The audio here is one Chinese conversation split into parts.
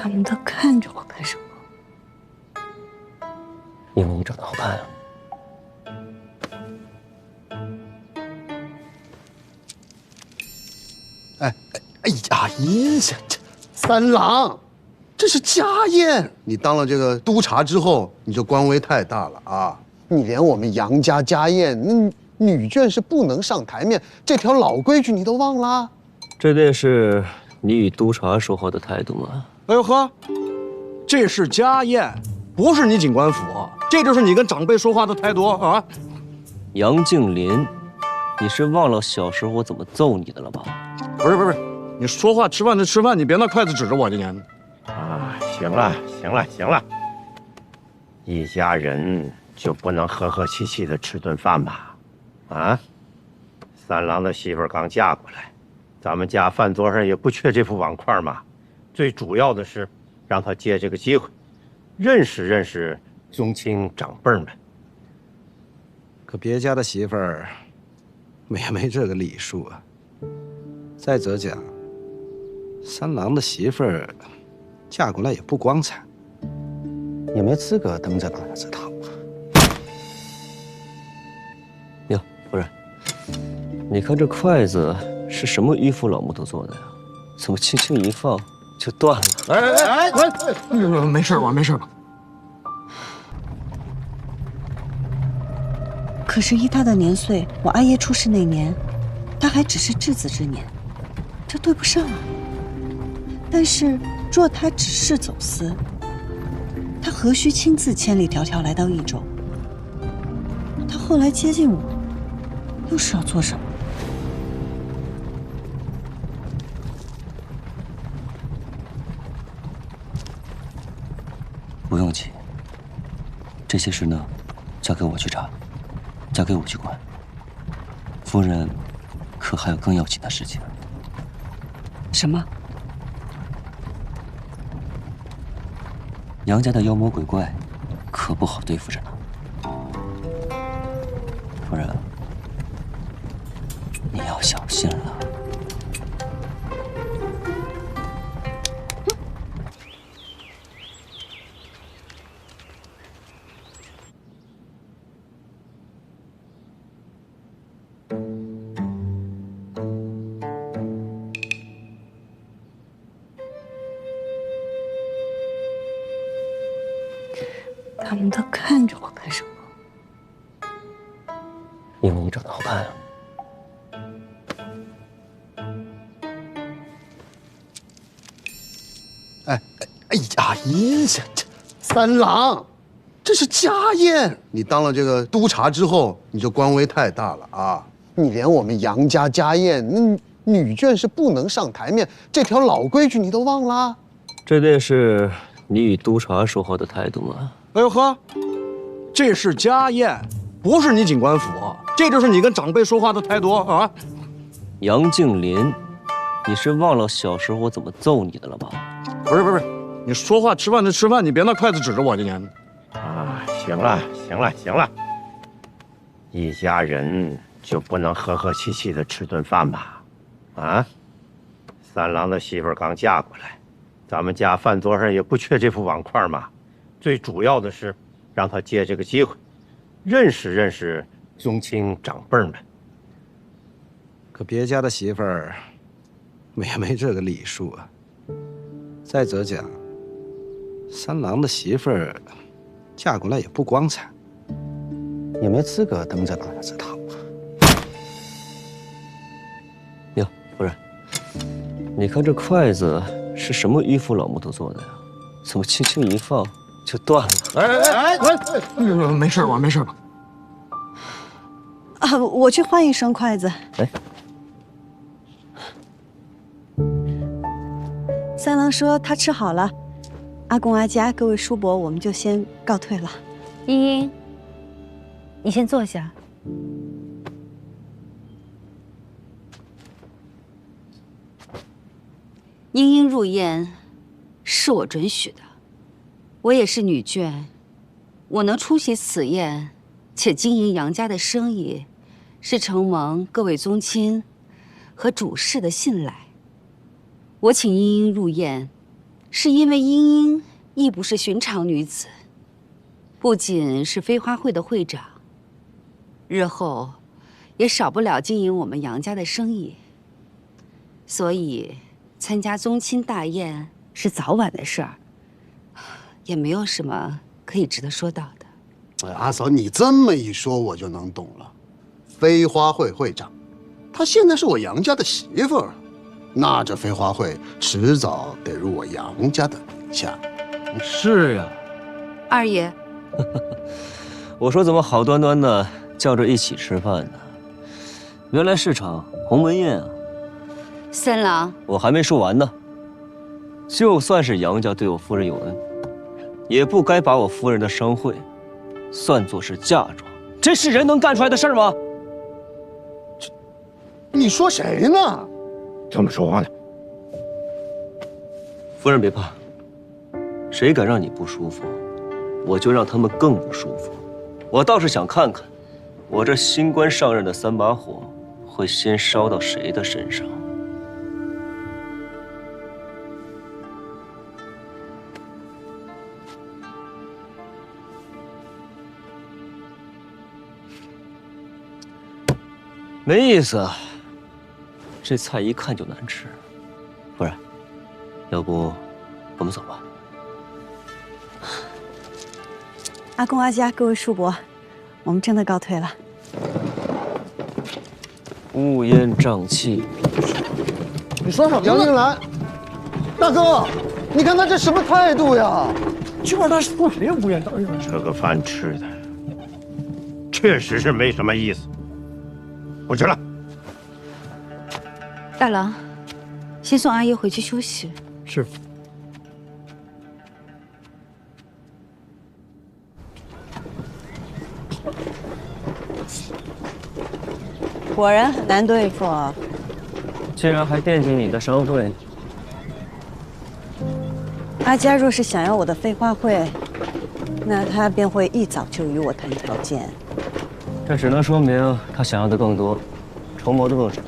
他们都看着我干什么？因为你长得好看啊。哎呀，这三郎，这是家宴。你当了这个督察之后，你就官威太大了啊！你连我们杨家家宴，女眷是不能上台面，这条老规矩你都忘了？这便是你与督察说话的态度吗？哎呦呵，这是家宴，不是你警官府，这就是你跟长辈说话的态度啊！杨敬林，你是忘了小时候我怎么揍你的了吧？不是，你说话吃饭就吃饭，你别拿筷子指着我今天。啊，行了，一家人就不能和和气气的吃顿饭吗？啊，三郎的媳妇儿刚嫁过来，咱们家饭桌上也不缺这副碗筷嘛。最主要的是，让他借这个机会，认识认识宗亲长辈们。可别家的媳妇儿，也没这个礼数啊。再者讲，三郎的媳妇儿嫁过来也不光彩，也没资格登这把子堂。哟，夫人，你看这筷子是什么迂腐老木头做的呀？怎么轻轻一放就断了？哎，没事吧？可是依他的年岁，我阿爷出事那年，他还只是稚子之年，这对不上啊。但是若他只是走私，他何须亲自千里迢迢来到益州？他后来接近我，又是要做什么？不用急，这些事呢，交给我去查，交给我去管。夫人，可还有更要紧的事情？什么？杨家的妖魔鬼怪，可不好对付着呢。夫人，你要小心了。他们都看着我干什么？因为你长得好看啊。哎呀，这三郎，这是家宴。你当了这个督察之后，你就官威太大了啊！你连我们杨家家宴，女眷是不能上台面，这条老规矩你都忘了？这便是你与督察说话的态度吗？哎呦呵，这是家宴，不是你警官府，这就是你跟长辈说话的态度啊！杨敬林，你是忘了小时候我怎么揍你的了吧？不是，你说话吃饭就吃饭，你别拿筷子指着我今天。啊，行了，一家人就不能和和气气的吃顿饭吗？啊，三郎的媳妇儿刚嫁过来，咱们家饭桌上也不缺这副碗筷嘛。最主要的是，让他借这个机会，认识认识宗亲长辈们。可别家的媳妇儿，也没这个礼数啊。再者讲，三郎的媳妇儿嫁过来也不光彩，也没资格登这把子堂。哟，夫人，你看这筷子是什么迂腐老木头做的呀？怎么轻轻一放就断了？哎，没事吧？啊，我去换一双筷子。哎，三郎说他吃好了，阿公阿家各位叔伯，我们就先告退了。茵茵，你先坐下。茵茵入宴，是我准许的。我也是女眷，我能出席此宴，且经营杨家的生意，是承蒙各位宗亲和主事的信赖。我请茵茵入宴，是因为茵茵亦不是寻常女子，不仅是飞花会的会长，日后也少不了经营我们杨家的生意，所以参加宗亲大宴是早晚的事儿，也没有什么可以值得说到的。哎，阿嫂，你这么一说，我就能懂了。飞花会会长，她现在是我杨家的媳妇儿，那这飞花会迟早得入我杨家的名下。是呀，二爷，我说怎么好端端的叫着一起吃饭呢？原来是场鸿门宴啊！三郎，我还没说完呢。就算是杨家对我夫人有恩，也不该把我夫人的商会算作是嫁妆，这是人能干出来的事儿吗？你说谁呢？怎么说话呢？夫人别怕，谁敢让你不舒服，我就让他们更不舒服。我倒是想看看，我这新官上任的3把火会先烧到谁的身上。没意思啊，这菜一看就难吃。夫人，要不我们走吧？阿公阿家，各位叔伯，我们真的告退了。乌烟瘴气，你说什么？杨静兰，大哥，你看他这什么态度呀？这玩意儿他说谁乌烟瘴气？这个饭吃的确实是没什么意思。我去了。大郎，先送阿爷回去休息。是。果然很难对付啊！竟然还惦记你的商会。阿家若是想要我的飞花会，那他便会一早就与我谈条件。这只能说明他想要的更多，筹谋的更少。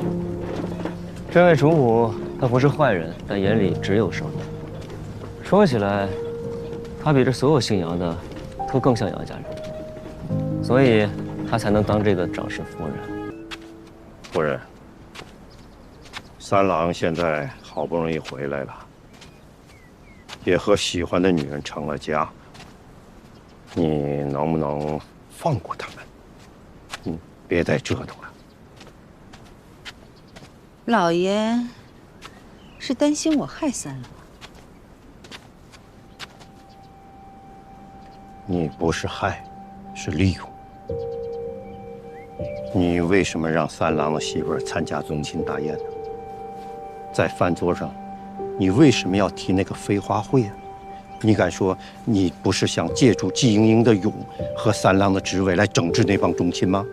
这位主母，他不是坏人，但眼里只有生命。说起来，他比这所有姓杨的都更像杨家人，所以他才能当这个长氏夫人。夫人，三郎现在好不容易回来了，也和喜欢的女人成了家，你能不能放过他们？别再折腾了。老爷是担心我害三郎？你不是害，是利用。你为什么让三郎的媳妇儿参加宗亲大宴呢？在饭桌上，你为什么要提那个飞花会啊？你敢说你不是想借助季莹莹的勇和三郎的职位来整治那帮宗亲吗？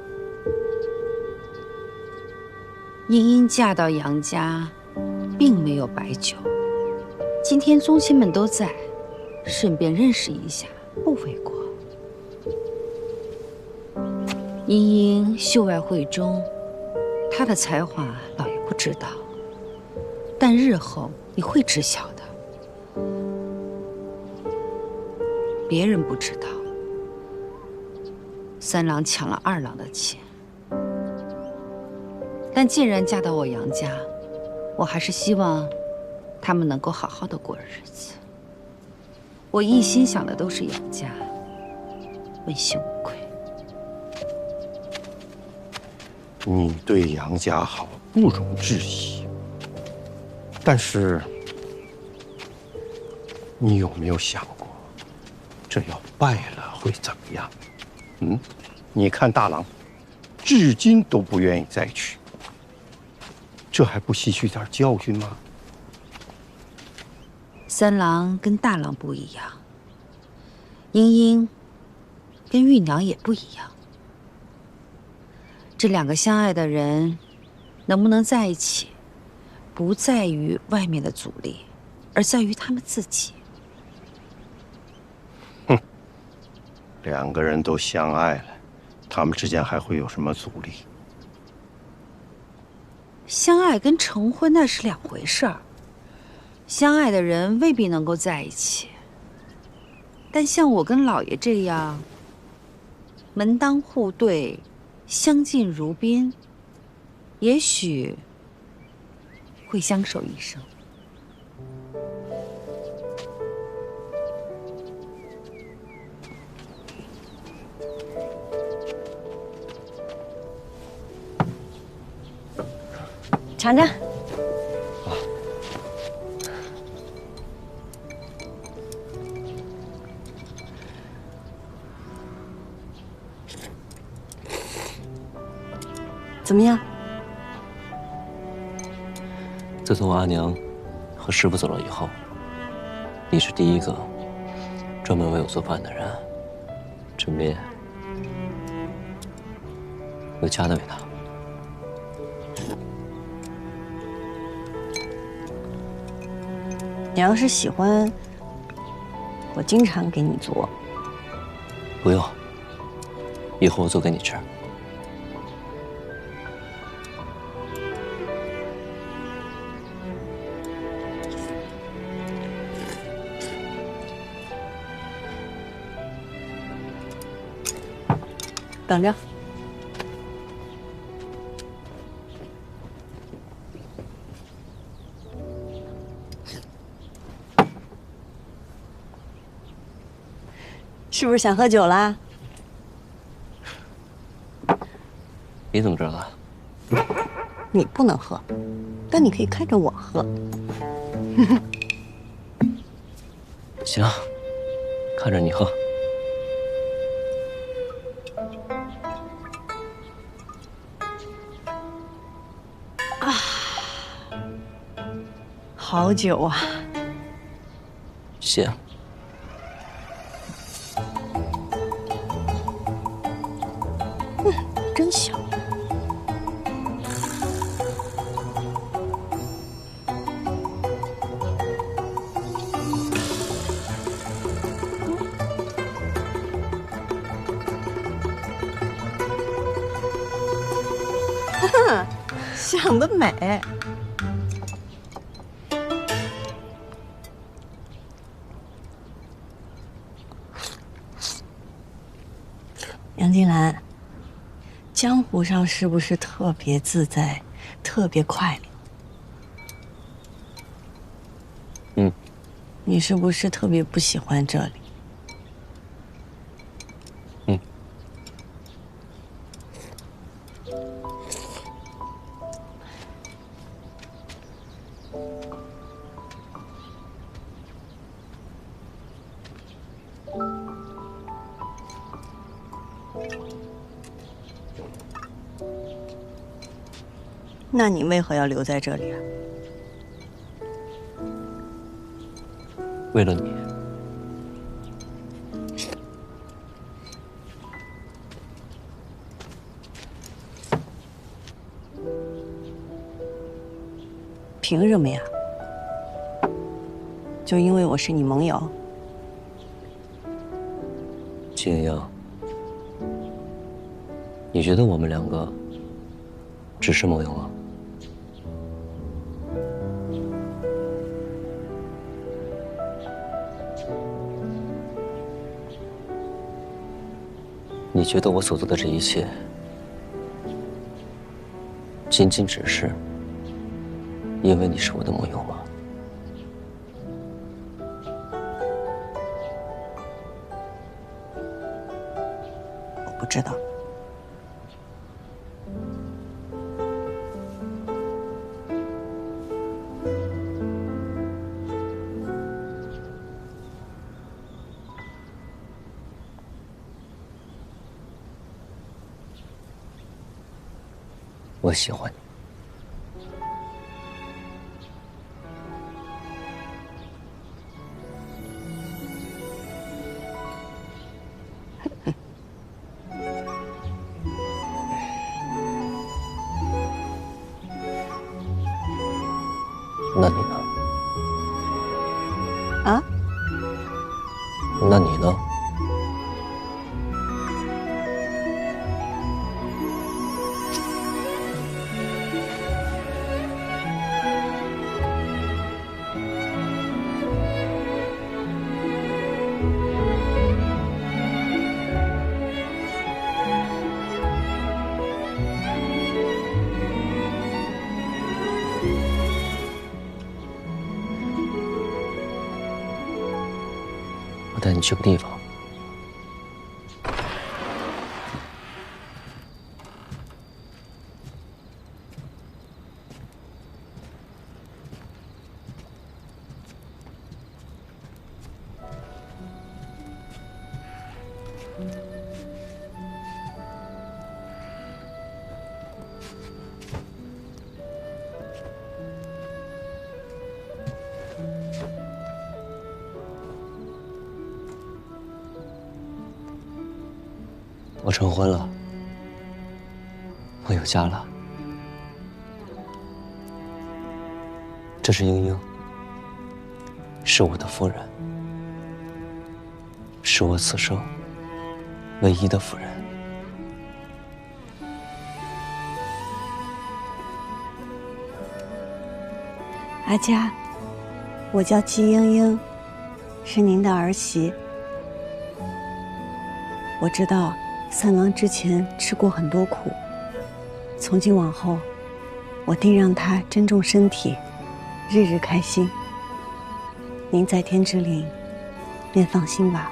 茵茵嫁到杨家，并没有白久。今天宗亲们都在，顺便认识一下，不为过。茵茵秀外慧中，她的才华老爷不知道，但日后你会知晓的。别人不知道，三郎抢了二郎的钱。但既然嫁到我杨家，我还是希望他们能够好好的过日子。我一心想的都是杨家，问心无愧。你对杨家好，不容置疑。但是，你有没有想过，这要败了会怎么样？你看大郎，至今都不愿意再娶。这还不吸取点教训吗？三郎跟大郎不一样，茵茵跟玉娘也不一样。这两个相爱的人能不能在一起，不在于外面的阻力，而在于他们自己。两个人都相爱了，他们之间还会有什么阻力？相爱跟成婚那是两回事儿。相爱的人未必能够在一起，但像我跟老爷这样门当户对、相敬如宾，也许会相守一生。尝尝。怎么样？自从我阿娘和师傅走了以后，你是第一个专门为我做饭的人，这面有家的味道。你要是喜欢，我经常给你做。不用，以后我做给你吃。等着。是不是想喝酒啦？你怎么知道的？你不能喝，但你可以看着我喝。行，看着你喝。好酒啊！谢。真香。想得美。杨金兰，江湖上是不是特别自在，特别快乐？嗯。你是不是特别不喜欢这里？嗯。那你为何要留在这里啊？为了你。凭什么呀？就因为我是你盟友？金阳，你觉得我们两个只是盟友吗？你觉得我所做的这一切，仅仅只是因为你是我的盟友吗？我不知道。我喜欢你。那你呢？啊？那你呢？带你去个地方。我成婚了，我有家了。这是英英，是我的夫人，是我此生唯一的夫人。阿佳，我叫季英英，是您的儿媳。我知道三郎之前吃过很多苦，从今往后，我定让他珍重身体，日日开心。您在天之灵，便放心吧。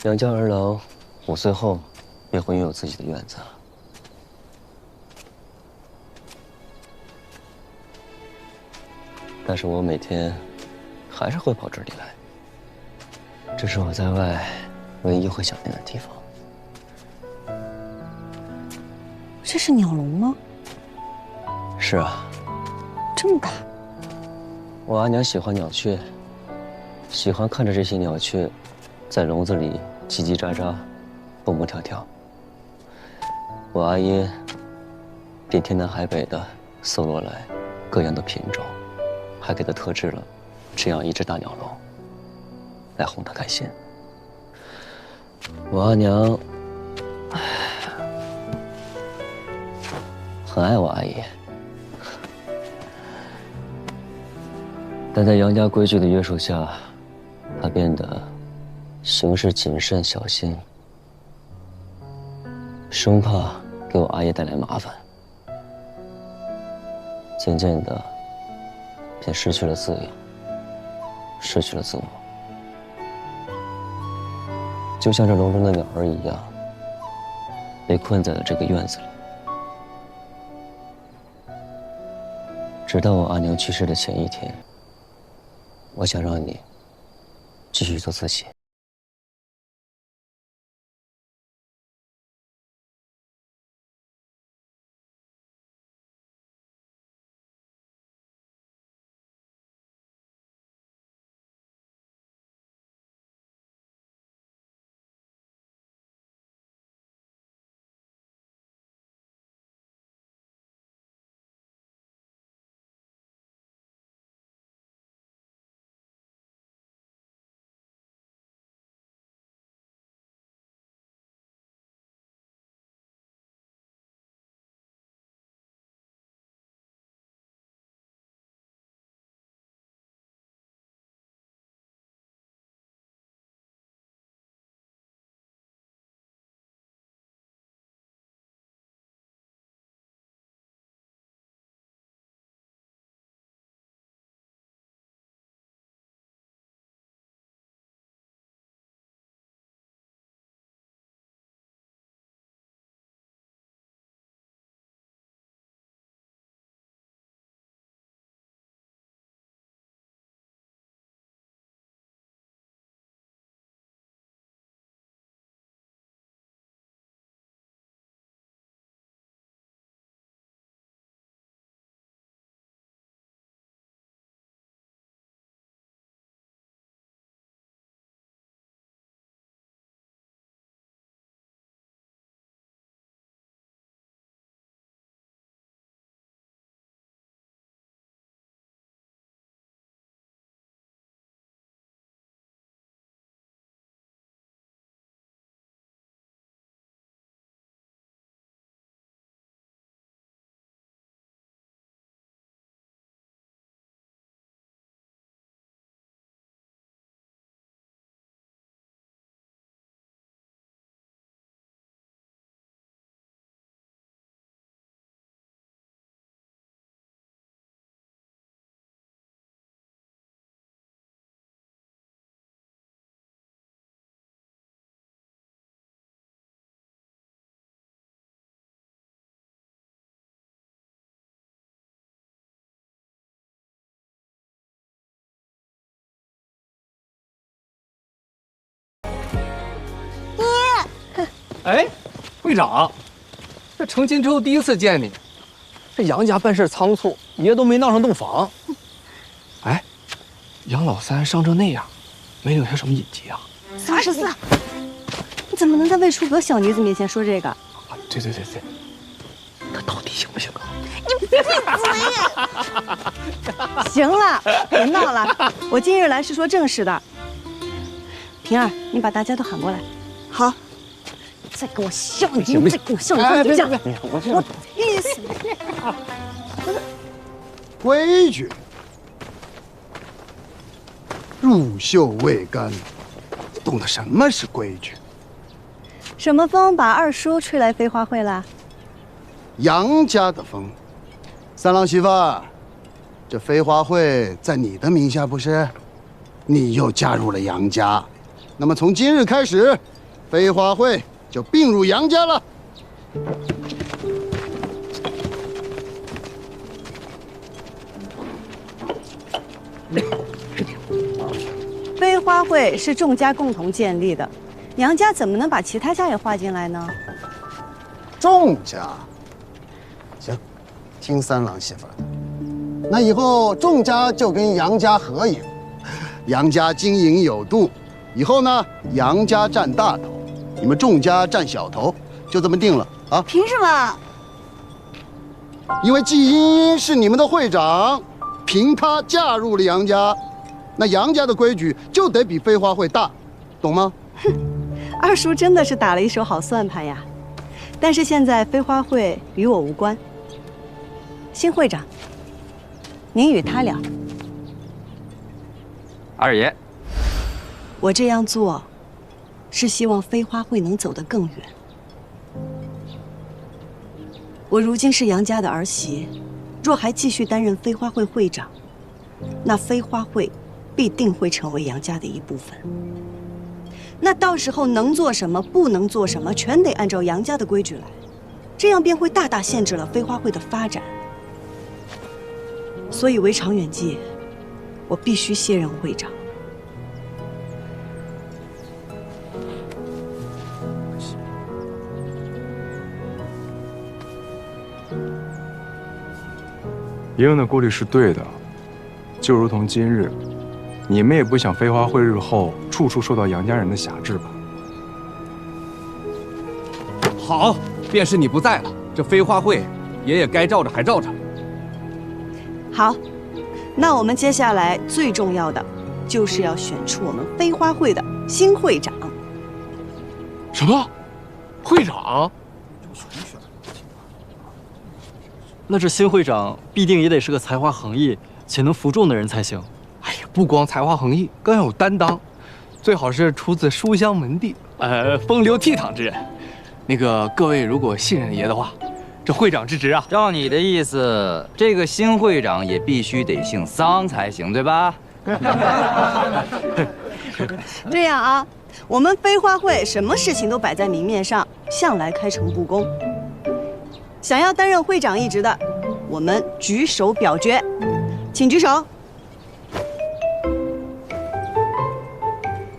杨家儿郎5岁后便会拥有自己的院子。但是我每天还是会跑这里来，这是我在外唯一会想念的地方。这是鸟笼吗？是啊，这么大。我阿娘喜欢鸟雀，喜欢看着这些鸟雀在笼子里叽叽喳喳，蹦蹦跳跳。我阿英便天南海北的搜罗来各样的品种，还给它特制了这样一只大鸟笼，来哄它开心。我阿娘很爱我阿姨，但在杨家规矩的约束下，她变得行事谨慎小心，生怕给我阿姨带来麻烦。渐渐的，便失去了自由，失去了自我，就像这笼中的鸟儿一样，被困在了这个院子里。直到我阿娘去世的前一天，我想让你继续做自己。哎，会长，这成亲之后第一次见你，这杨家办事仓促，爷都没闹上洞房。哎，杨老三伤成那样，没留下什么隐疾啊？34，你怎么能在魏书阁小女子面前说这个？对，他到底行不行啊？你闭嘴！行了，别闹了，我今日来是说正事的。平儿，你把大家都喊过来。好。再给我笑你，再给我笑你，就这样。我意思。规矩，入袖未干，你懂得什么是规矩？什么风把二叔吹来飞花会了？杨家的风。三郎媳妇儿，这飞花会在你的名下不是？你又加入了杨家，那么从今日开始，飞花会就并入杨家了。飞花会是众家共同建立的，杨家怎么能把其他家也划进来呢？众家，行，听三郎媳妇的。那以后众家就跟杨家合营，杨家经营有度，以后呢，杨家占大头，你们众家占小头，就这么定了啊？凭什么？因为季茵茵是你们的会长，凭她嫁入了杨家，那杨家的规矩就得比飞花会大，懂吗？哼，二叔真的是打了一手好算盘呀。但是现在飞花会与我无关，新会长，您与他聊。二爷，我这样做，是希望飞花会能走得更远。我如今是杨家的儿媳，若还继续担任飞花会会长，那飞花会必定会成为杨家的一部分。那到时候能做什么，不能做什么，全得按照杨家的规矩来，这样便会大大限制了飞花会的发展。所以为长远计，我必须卸任会长。爷爷的顾虑是对的，就如同今日，你们也不想飞花会日后处处受到杨家人的辖制吧？好，便是你不在了，这飞花会，爷爷该罩着还罩着。好，那我们接下来最重要的，就是要选出我们飞花会的新会长。什么？会长？那这新会长必定也得是个才华横溢且能服众的人才行。哎呀，不光才华横溢，更要有担当，最好是出自书香门第，风流倜傥之人。那个各位如果信任爷的话，这会长之职啊，照你的意思，这个新会长也必须得姓桑才行，对吧？这样啊，我们飞花会什么事情都摆在明面上，向来开诚布公。想要担任会长一职的，我们举手表决，请举手。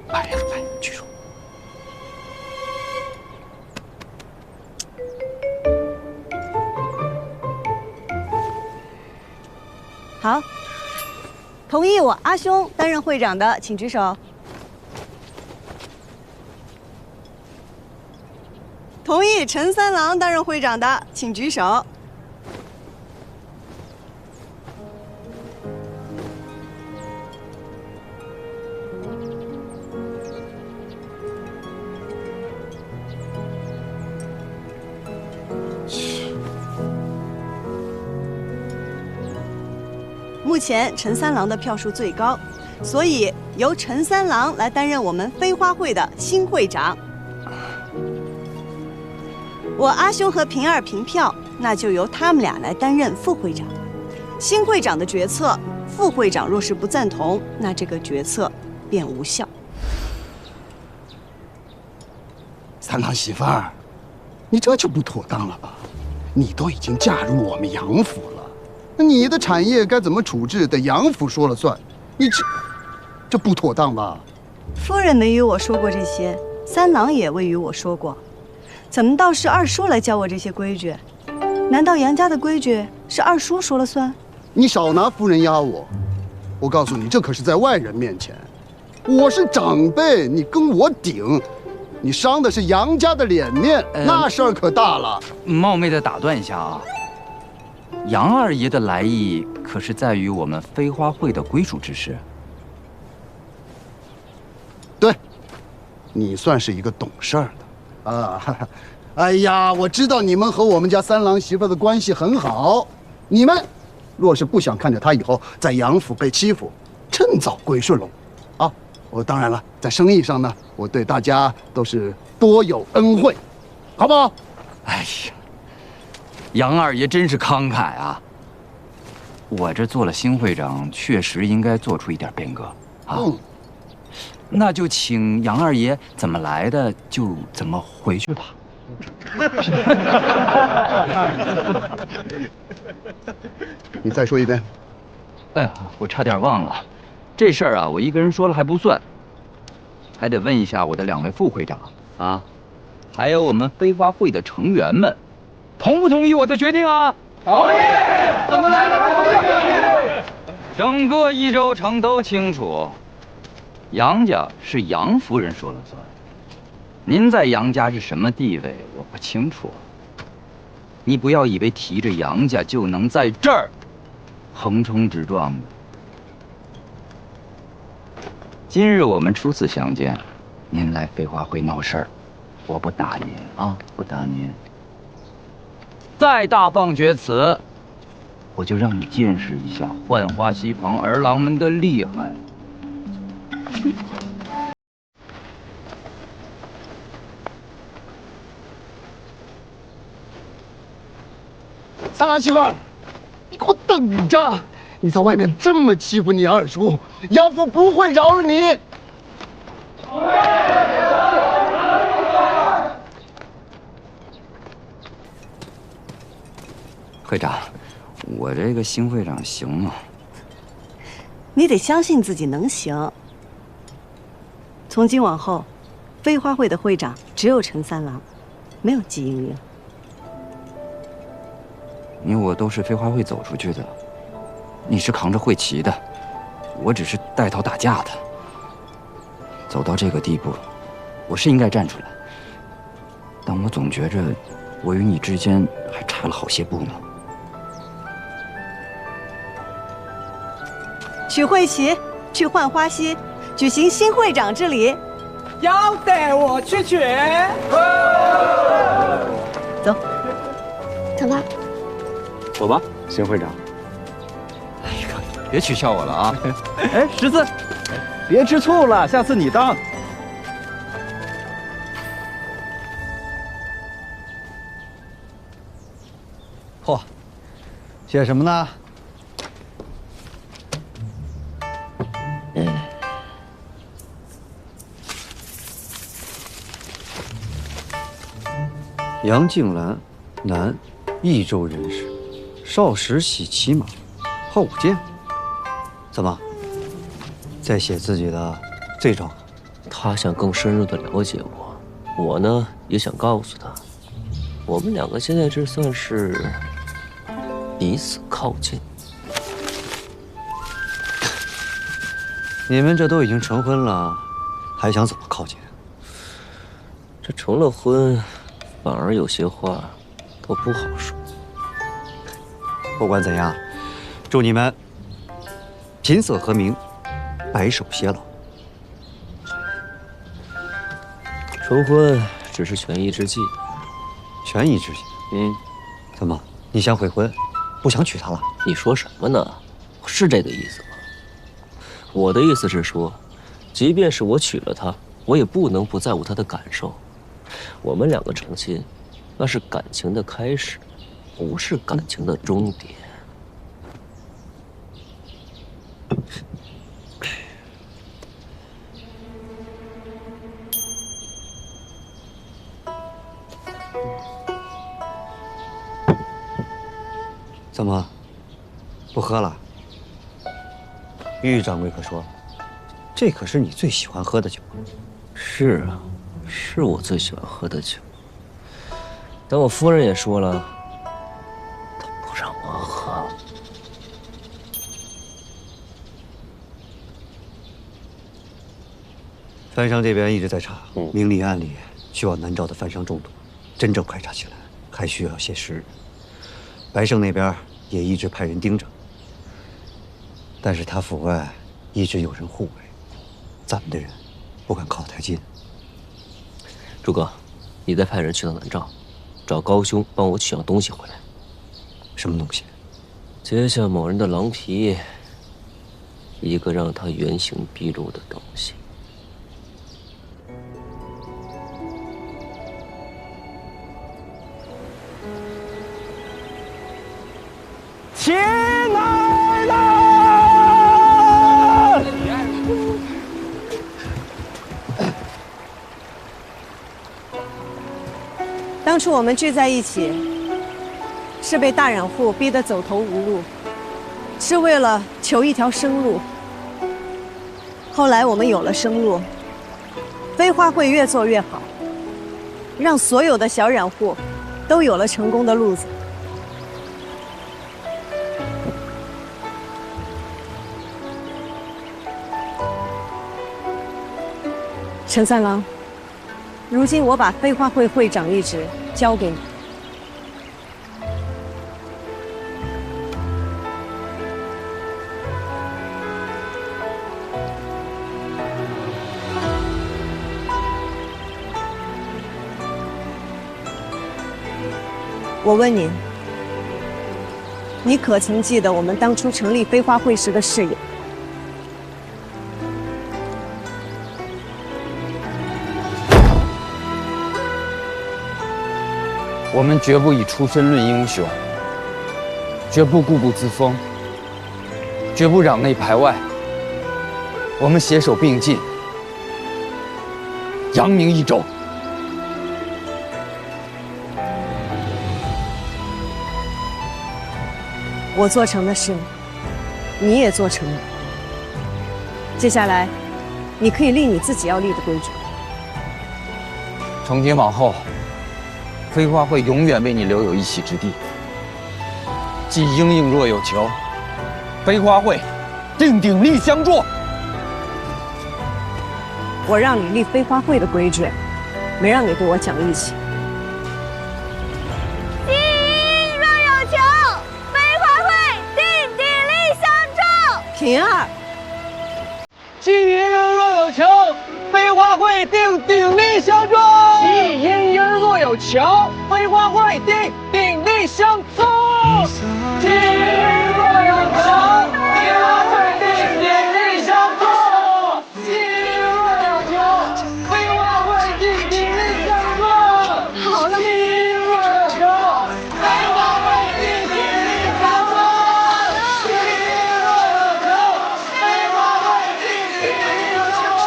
来，举手。好，同意我阿兄担任会长的，请举手。同意陈三郎担任会长的，请举手。目前陈三郎的票数最高，所以由陈三郎来担任我们飞花会的新会长。我阿兄和平儿平票，那就由他们俩来担任副会长。新会长的决策，副会长若是不赞同，那这个决策便无效。三郎媳妇儿，你这就不妥当了吧？你都已经嫁入我们杨府了，那你的产业该怎么处置，得杨府说了算。你这不妥当吧？夫人没与我说过这些，三郎也未与我说过。怎么倒是二叔来教我这些规矩？难道杨家的规矩是二叔说了算？你少拿夫人压我！我告诉你，这可是在外人面前，我是长辈，你跟我顶，你伤的是杨家的脸面，那事儿可大了。冒昧的打断一下啊，杨二爷的来意可是在于我们飞花会的归属之事。对，你算是一个懂事儿的啊。哎呀，我知道你们和我们家三郎媳妇的关系很好，你们若是不想看着他以后在杨府被欺负，趁早归顺了我啊！我当然了，在生意上呢，我对大家都是多有恩惠，好不好？哎呀，杨二爷真是慷慨啊！我这做了新会长，确实应该做出一点变革啊。那就请杨二爷怎么来的就怎么回去吧。你再说一遍。哎呀，我差点忘了，这事儿啊，我一个人说了还不算，还得问一下我的2位副会长啊，还有我们飞花会的成员们，同不同意我的决定啊？同意。怎么来的？整个益州城都清楚，杨家是杨夫人说了算。您在杨家是什么地位，我不清楚。你不要以为提着杨家就能在这儿横冲直撞的。今日我们初次相见，您来飞花会闹事儿，我不打您啊，不打您。再大放厥词，我就让你见识一下浣花溪旁儿郎们的厉害。三郎媳妇儿，你给我等着！你在外面这么欺负你二叔，杨府不会饶了你。会长，我这个新会长行吗？你得相信自己能行。从今往后，飞花会的会长只有陈三郎，没有季莹莹。你我都是飞花会走出去的，你是扛着会旗的，我只是带头打架的。走到这个地步，我是应该站出来，但我总觉着我与你之间还差了好些步呢。取会旗，去浣花溪，举行新会长之礼。要带我去取。走，走吧。走吧，新会长。哎呀，别取笑我了啊！哎，十字，别吃醋了，下次你当。嚯，写什么呢？杨静兰，男，益州人士，少时喜骑马，好舞剑。怎么，在写自己的罪状？他想更深入的了解我，我呢也想告诉他，我们2个现在这算是彼此靠近。你们这都已经成婚了，还想怎么靠近？这成了婚，反而有些话都不好说。不管怎样，祝你们琴瑟和鸣，白首偕老。成婚只是权宜之计，权宜之计。怎么，你想悔婚，不想娶她了？你说什么呢？是这个意思吗？我的意思是说，即便是我娶了她，我也不能不在乎她的感受。我们2个成亲，那是感情的开始，不是感情的终点。怎么，不喝了？玉掌柜可说，这可是你最喜欢喝的酒。是啊，是我最喜欢喝的酒。但我夫人也说了，她不让我喝。番商这边一直在查，明里暗里需要南诏的番商众多，真正排查起来还需要些时日。白胜那边也一直派人盯着，但是他府外一直有人护卫，咱们的人不敢靠太近。朱哥，你再派人去到南诏，找高兄帮我取样东西回来。什么东西？截下某人的狼皮，一个让他原形毕露的东西。亲爱的，当初我们聚在一起，是被大染户逼得走投无路，是为了求一条生路。后来我们有了生路，飞花会越做越好，让所有的小染户都有了成功的路子。陈三郎，如今我把飞花会会长一职交给你。我问您，你可曾记得我们当初成立飞花会时的誓言？我们绝不以出身论英雄，绝不固步自封，绝不攘内排外。我们携手并进，扬名一州。我做成的事，你也做成了。接下来，你可以立你自己要立的规矩。从今往后，飞花会永远为你留有一席之地。既英英若有求，飞花会定鼎力相助。我让你立飞花会的规矩，没让你对我讲义气。既英若有求，飞花会定鼎力相助。平儿，既英若有求，飞花会定鼎力相助。既英若有求，飞花会定鼎力相助。既英若有求，飞花会定鼎力相助。既英若有求，飞花会定鼎力相助。好了。既英若有求，飞花会定鼎力相助。既英若有求，飞花会定鼎力相助。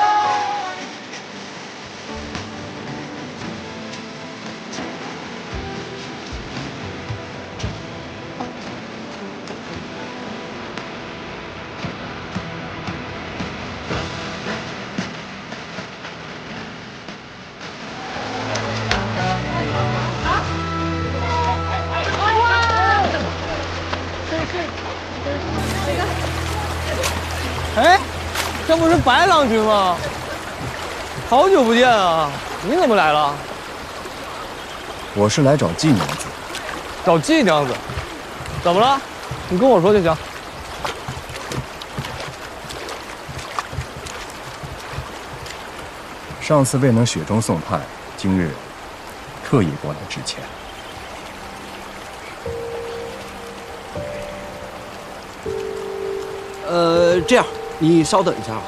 哎，这不是白郎君吗？好久不见啊！你怎么来了？我是来找季娘子。找季娘子？怎么了？你跟我说就行。上次未能雪中送炭，今日特意过来致歉。这样，你稍等一下啊。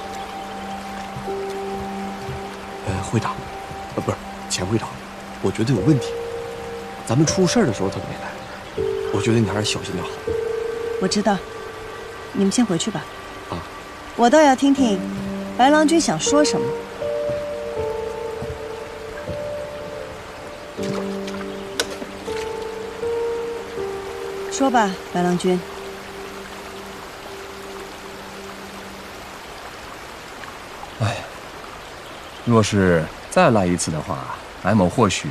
会长，不是钱会长，我觉得有问题。咱们出事的时候他都没来，我觉得你还是小心点好。我知道，你们先回去吧。啊，我倒要听听白郎君想说什么。说吧，白郎君。若是再来一次的话，白某或许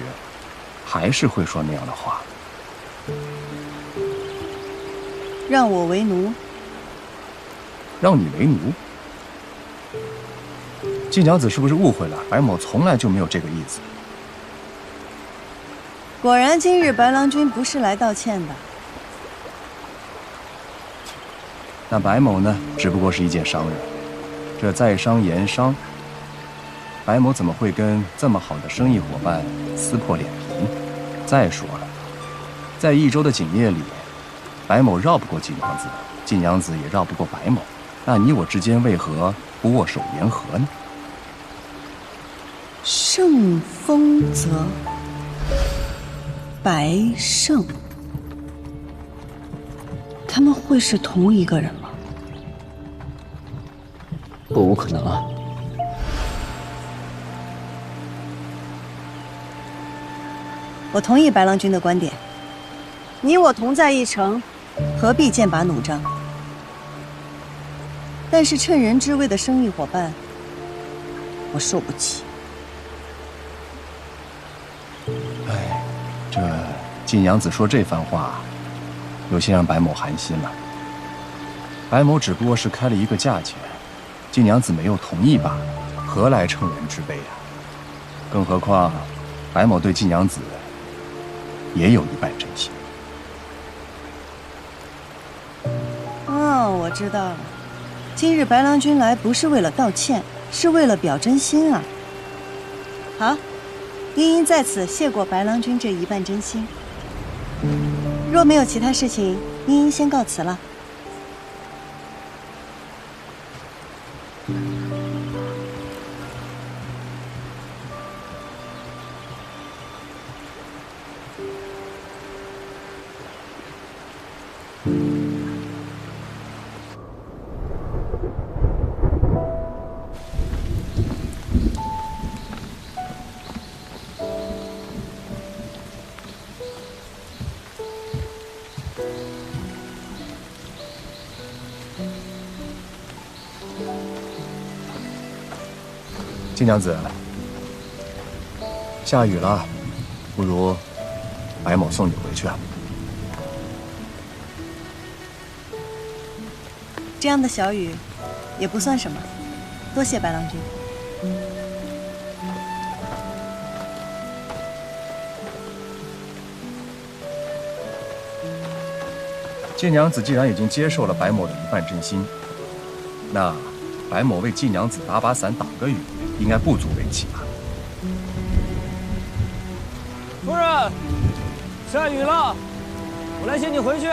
还是会说那样的话。让我为奴？让你为奴？季娘子是不是误会了？白某从来就没有这个意思。果然，今日白郎君不是来道歉的。那白某呢？只不过是一介商人，这在商言商，白某怎么会跟这么好的生意伙伴撕破脸皮？再说了，在益州的锦业里，白某绕不过季娘子，季娘子也绕不过白某。那你我之间为何不握手言和呢？盛丰泽，白胜，他们会是同一个人吗？不无可能啊！我同意白郎君的观点，你我同在一城，何必剑拔弩张？但是趁人之危的生意伙伴，我受不起。哎，这季娘子说这番话，有些让白某寒心了。白某只不过是开了一个价钱，季娘子没有同意罢了，何来乘人之危啊？更何况，白某对季娘子也有一半真心。哦，我知道了。今日白郎君来不是为了道歉，是为了表真心啊。好，茵茵在此谢过白郎君这一半真心。若没有其他事情，茵茵先告辞了。季娘子，下雨了，不如白某送你回去啊。这样的小雨，也不算什么，多谢白郎君。季娘子既然已经接受了白某的一半真心，那白某为季娘子打把伞、挡个雨，应该不足为奇吧？夫人，下雨了，我来接你回去。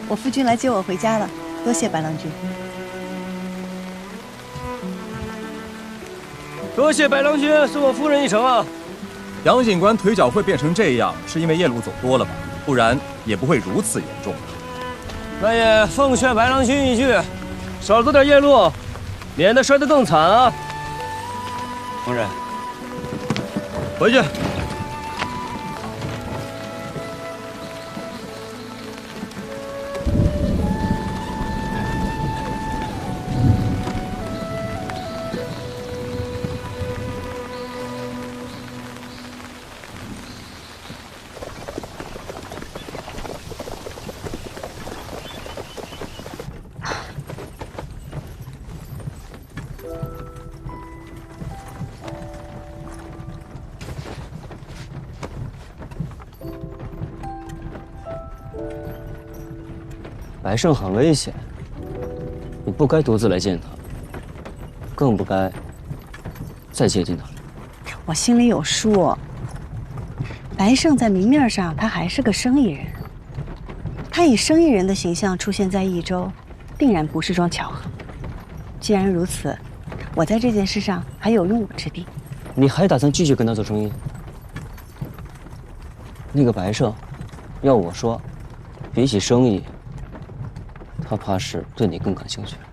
我夫君来接我回家了，多谢白郎君。多谢白郎君送我夫人一程啊！杨警官腿脚会变成这样，是因为夜路走多了吧？不然也不会如此严重。那也奉劝白郎君一句，少走点夜路，免得摔得更惨啊！夫人，回去。白胜很危险，你不该独自来见他，更不该再接近他。我心里有数。白胜在明面上他还是个生意人，他以生意人的形象出现在益州，定然不是桩巧合。既然如此，我在这件事上还有用武之地。你还打算继续跟他做生意？那个白胜，要我说，比起生意，他怕是对你更感兴趣了。